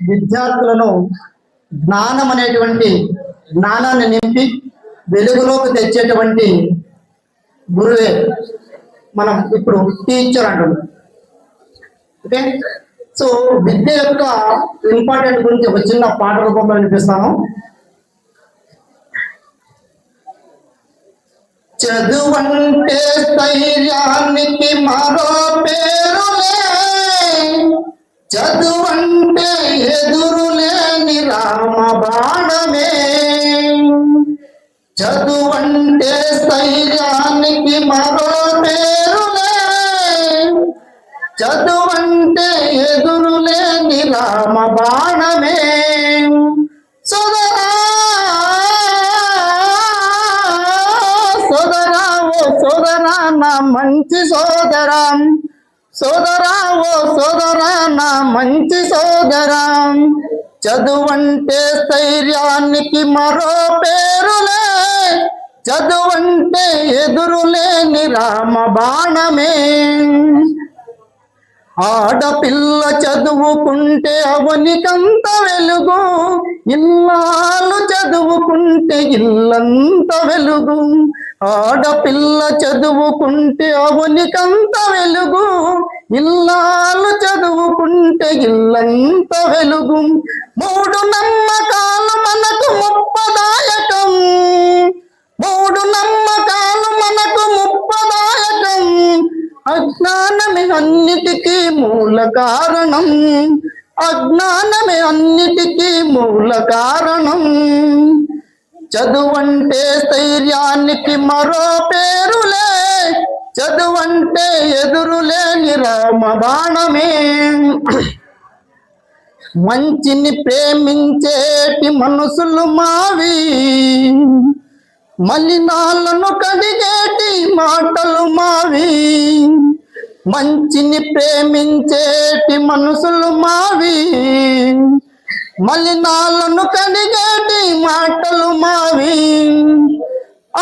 విద్యార్థులను జ్ఞానం అనేటువంటి జ్ఞానాన్ని నింపి వెలుగులోకి తెచ్చేటువంటి గురువే మనం ఇప్పుడు టీచర్ అంటున్నాం. ఓకే, సో విద్య యొక్క ఇంపార్టెంట్ గురించి ఒక చిన్న పాట రూపంలో వినిపిస్తాను. చదువంటే స్థైర్యానికి మరో పేరులే, చదువంటే ఎదురులేని రామ బాణమే, చదువంటే స్థైర్యానికి మరో పేరులే, చదువంటే ఎదురులేని రామ బాణమే. సోదరా సోదరా ఓ సోదరా నా మంచి సోదరా, సోదరా ఓ సోదరా నా మంచి సోదరా, చదువంటే స్థైర్యానికి మరో పేరులే, చదువంటే ఎదురులేని రామ బాణమే. ఆడపిల్ల చదువుకుంటే అవనికంత వెలుగు, ఇల్లాలు చదువుకుంటే ఇల్లంత వెలుగు, ఆడపిల్ల చదువుకుంటే అవనికంత వెలుగు, ఇల్లాలు చదువుకుంటే ఇల్లంత వెలుగు. మూడు నమ్మకాలు మనకు ముప్పదాయకం, మూడు నమ్మకాలు మనకు ముప్పదాయకం, అజ్ఞానమే అన్నిటికీ మూల కారణం, అజ్ఞానమే అన్నిటికీ మూల కారణం, చదువంటే స్థైర్యానికి మరో పేరులే, చదువంటే ఎదురులేని రామ బాణమే. మంచిని ప్రేమించేటి మనసులు మావి, మలినాలను కడిగేటి మాటలు మావి, మంచిని ప్రేమించేటి మనసులు మావి, మలినాలను కడిగేటి మాటలు మావి.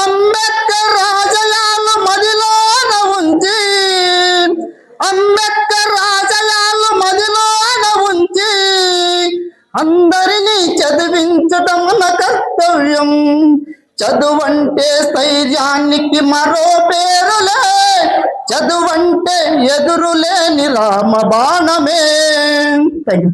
అంబేద్కర్ రాజయాలు మదిలోన ఉంచి, అంబేద్కర్ రాజయాలు మదిలోన ఉంచి, అందరినీ చదివించటం మన కర్తవ్యం, చదువంటే స్థైర్యానికి మరో పేరులే, చదువంటే ఎదురులేని రామ బాణమే. Thank you.